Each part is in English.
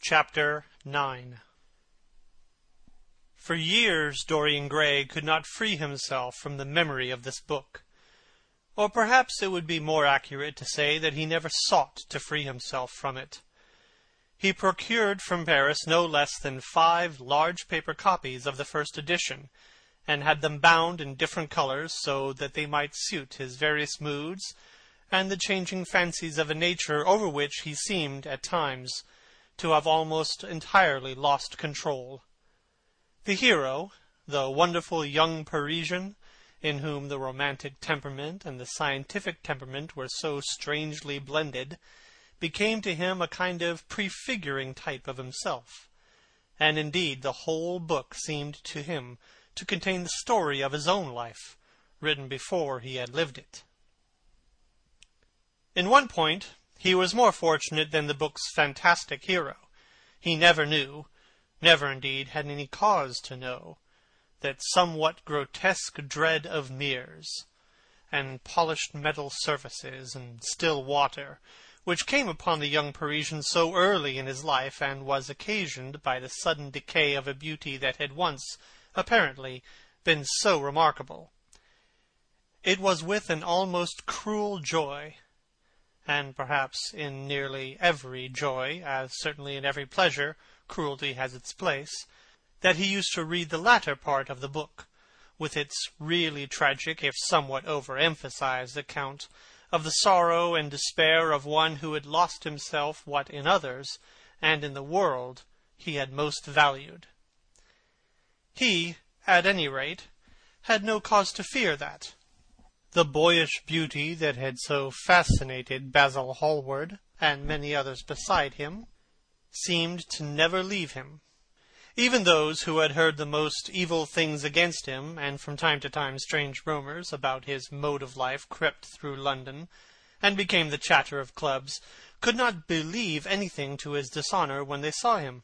Chapter 9. For years Dorian Gray could not free himself from the memory of this book. Or perhaps it would be more accurate to say that he never sought to free himself from it. He procured from Paris no less than 5 large paper copies of the first edition, and had them bound in different colours so that they might suit his various moods and the changing fancies of a nature over which he seemed, at times, to have almost entirely lost control. The hero, the wonderful young Parisian, in whom the romantic temperament and the scientific temperament were so strangely blended, became to him a kind of prefiguring type of himself, and indeed the whole book seemed to him to contain the story of his own life, written before he had lived it. In one point he was more fortunate than the book's fantastic hero. He never knew, never indeed had any cause to know, that somewhat grotesque dread of mirrors, and polished metal surfaces, and still water, which came upon the young Parisian so early in his life, and was occasioned by the sudden decay of a beauty that had once, apparently, been so remarkable. It was with an almost cruel joy, and perhaps in nearly every joy, as certainly in every pleasure, cruelty has its place, that he used to read the latter part of the book, with its really tragic, if somewhat over-emphasized account of the sorrow and despair of one who had lost himself what in others, and in the world, he had most valued. He, at any rate, had no cause to fear that. The boyish beauty that had so fascinated Basil Hallward, and many others beside him, seemed to never leave him. Even those who had heard the most evil things against him, and from time to time strange rumours about his mode of life crept through London, and became the chatter of clubs, could not believe anything to his dishonour when they saw him.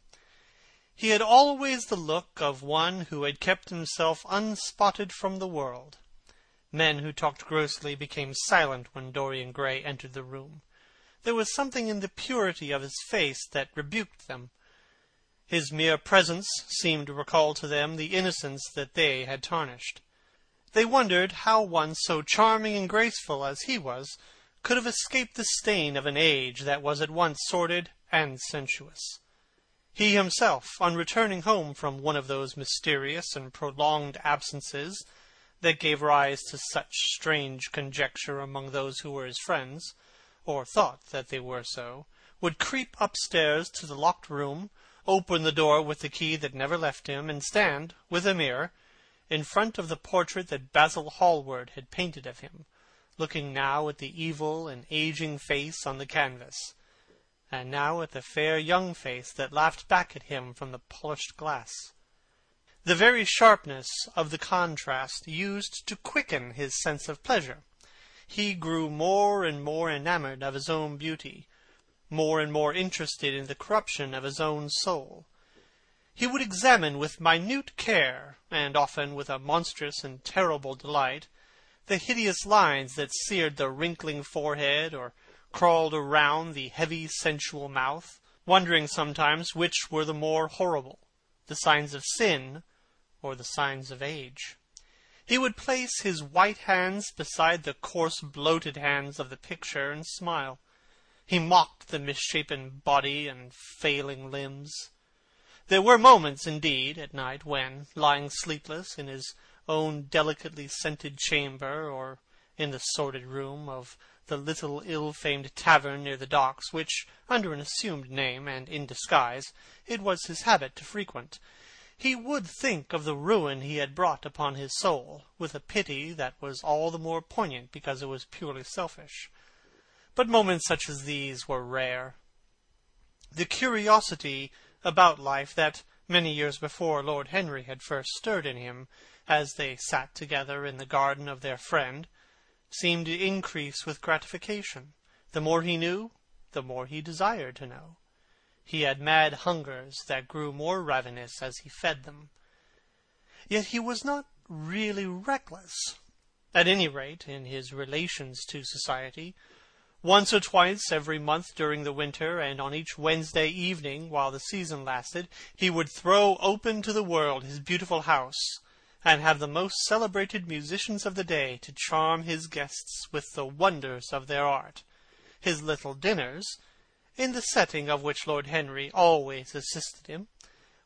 He had always the look of one who had kept himself unspotted from the world. Men who talked grossly became silent when Dorian Gray entered the room. There was something in the purity of his face that rebuked them. His mere presence seemed to recall to them the innocence that they had tarnished. They wondered how one so charming and graceful as he was could have escaped the stain of an age that was at once sordid and sensuous. He himself, on returning home from one of those mysterious and prolonged absences that gave rise to such strange conjecture among those who were his friends, or thought that they were so, would creep upstairs to the locked room, open the door with the key that never left him, and stand, with a mirror, in front of the portrait that Basil Hallward had painted of him, looking now at the evil and aging face on the canvas, and now at the fair young face that laughed back at him from the polished glass. The very sharpness of the contrast used to quicken his sense of pleasure. He grew more and more enamoured of his own beauty, more and more interested in the corruption of his own soul. He would examine with minute care, and often with a monstrous and terrible delight, the hideous lines that seared the wrinkling forehead or crawled around the heavy sensual mouth, wondering sometimes which were the more horrible, the signs of sin or the signs of age. He would place his white hands beside the coarse bloated hands of the picture and smile. He mocked the misshapen body and failing limbs. There were moments, indeed, at night when, lying sleepless in his own delicately scented chamber, or in the sordid room of the little ill-famed tavern near the docks, which, under an assumed name and in disguise, it was his habit to frequent, he would think of the ruin he had brought upon his soul, with a pity that was all the more poignant because it was purely selfish. But moments such as these were rare. The curiosity about life that, many years before, Lord Henry had first stirred in him, as they sat together in the garden of their friend, seemed to increase with gratification. The more he knew, the more he desired to know. He had mad hungers that grew more ravenous as he fed them. Yet he was not really reckless. At any rate, in his relations to society, Once or twice every month during the winter, and on each Wednesday evening while the season lasted, he would throw open to the world his beautiful house, and have the most celebrated musicians of the day to charm his guests with the wonders of their art. His little dinners, in the setting of which Lord Henry always assisted him,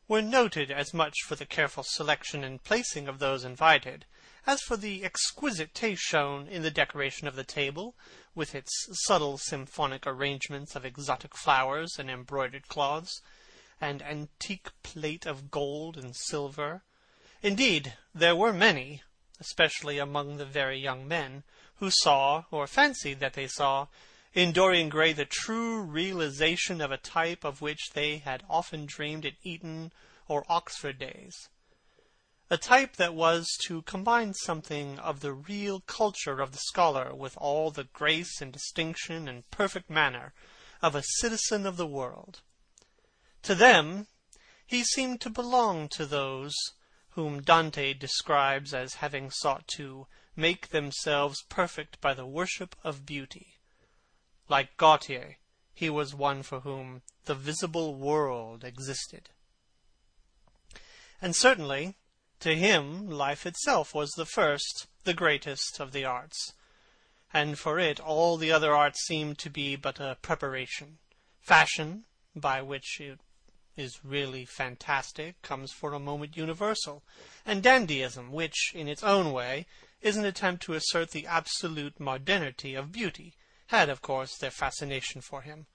were noted as much for the careful selection and placing of those invited, as for the exquisite taste shown in the decoration of the table, with its subtle symphonic arrangements of exotic flowers and embroidered cloths, and antique plate of gold and silver. Indeed, there were many, especially among the very young men, who saw, or fancied that they saw, in Dorian Gray the true realization of a type of which they had often dreamed in Eton or Oxford days. A type that was to combine something of the real culture of the scholar with all the grace and distinction and perfect manner of a citizen of the world. To them he seemed to belong to those whom Dante describes as having sought to make themselves perfect by the worship of beauty. Like Gautier, he was one for whom the visible world existed. And certainly, to him, life itself was the first, the greatest of the arts, and for it all the other arts seemed to be but a preparation. Fashion, by which it is really fantastic, comes for a moment universal, and dandyism, which, in its own way, is an attempt to assert the absolute modernity of beauty, had, of course, their fascination for him.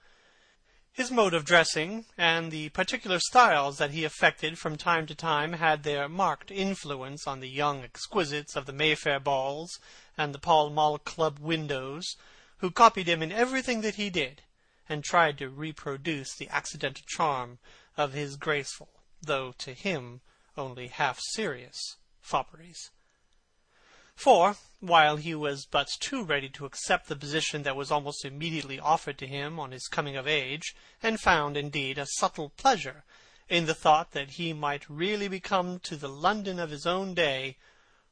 His mode of dressing, and the particular styles that he affected from time to time, had their marked influence on the young exquisites of the Mayfair balls and the Pall Mall Club windows, who copied him in everything that he did, and tried to reproduce the accidental charm of his graceful, though to him only half-serious, fopperies. For, while he was but too ready to accept the position that was almost immediately offered to him on his coming of age, and found, indeed, a subtle pleasure in the thought that he might really become to the London of his own day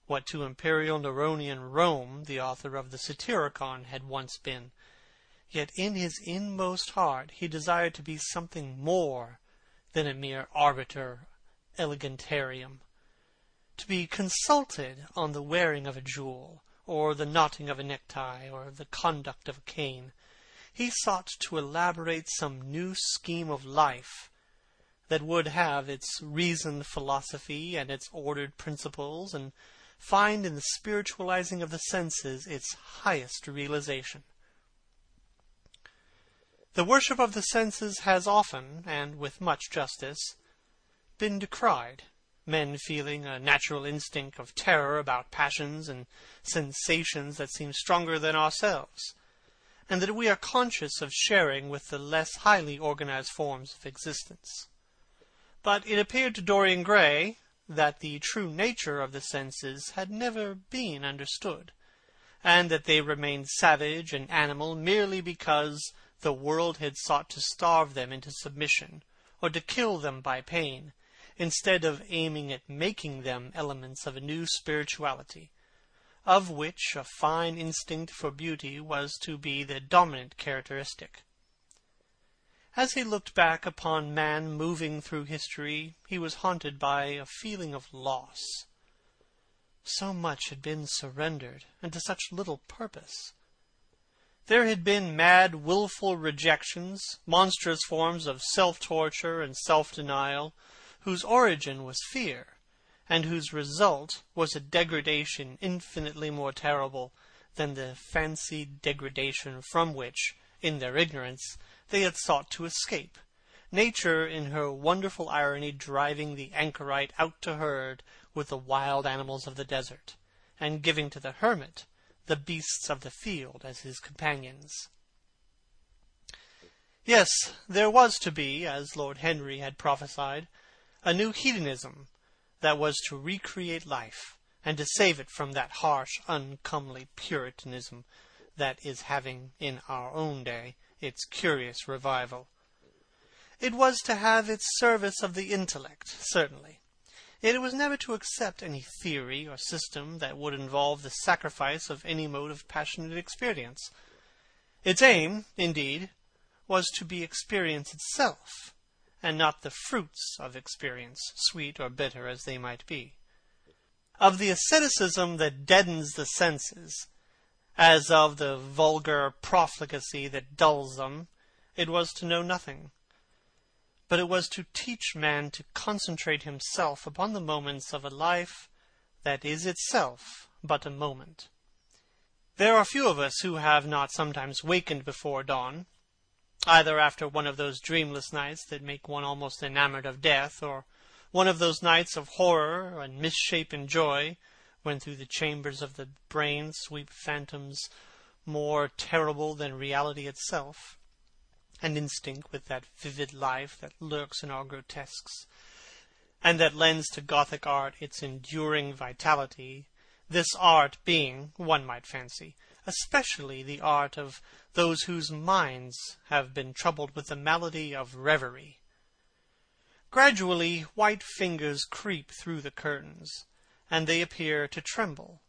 what to imperial Neronian Rome the author of the Satyricon had once been, yet in his inmost heart he desired to be something more than a mere arbiter elegantarium, to be consulted on the wearing of a jewel, or the knotting of a necktie, or the conduct of a cane. He sought to elaborate some new scheme of life that would have its reasoned philosophy and its ordered principles, and find in the spiritualizing of the senses its highest realization. The worship of the senses has often, and with much justice, been decried, men feeling a natural instinct of terror about passions and sensations that seem stronger than ourselves, and that we are conscious of sharing with the less highly organized forms of existence. But it appeared to Dorian Gray that the true nature of the senses had never been understood, and that they remained savage and animal merely because the world had sought to starve them into submission, or to kill them by pain, instead of aiming at making them elements of a new spirituality, of which a fine instinct for beauty was to be the dominant characteristic. As he looked back upon man moving through history, he was haunted by a feeling of loss. So much had been surrendered, and to such little purpose. There had been mad, wilful rejections, monstrous forms of self-torture and self-denial, whose origin was fear, and whose result was a degradation infinitely more terrible than the fancied degradation from which, in their ignorance, they had sought to escape, nature in her wonderful irony driving the anchorite out to herd with the wild animals of the desert, and giving to the hermit the beasts of the field as his companions. Yes, there was to be, as Lord Henry had prophesied, a new hedonism that was to recreate life, and to save it from that harsh, uncomely Puritanism that is having, in our own day, its curious revival. It was to have its service of the intellect, certainly. Yet it was never to accept any theory or system that would involve the sacrifice of any mode of passionate experience. Its aim, indeed, was to be experience itself, and not the fruits of experience, sweet or bitter as they might be. Of the asceticism that deadens the senses, as of the vulgar profligacy that dulls them, it was to know nothing. But it was to teach man to concentrate himself upon the moments of a life that is itself but a moment. There are few of us who have not sometimes wakened before dawn, either after one of those dreamless nights that make one almost enamored of death, or one of those nights of horror and misshapen joy, when through the chambers of the brain sweep phantoms more terrible than reality itself, and instinct with that vivid life that lurks in our grotesques, and that lends to Gothic art its enduring vitality, this art being, one might fancy, especially the art of those whose minds have been troubled with the malady of reverie. Gradually white fingers creep through the curtains, and they appear to tremble.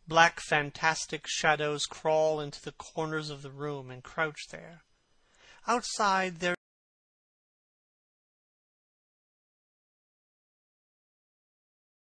Black fantastic shadows crawl into the corners of the room and crouch there. Outside there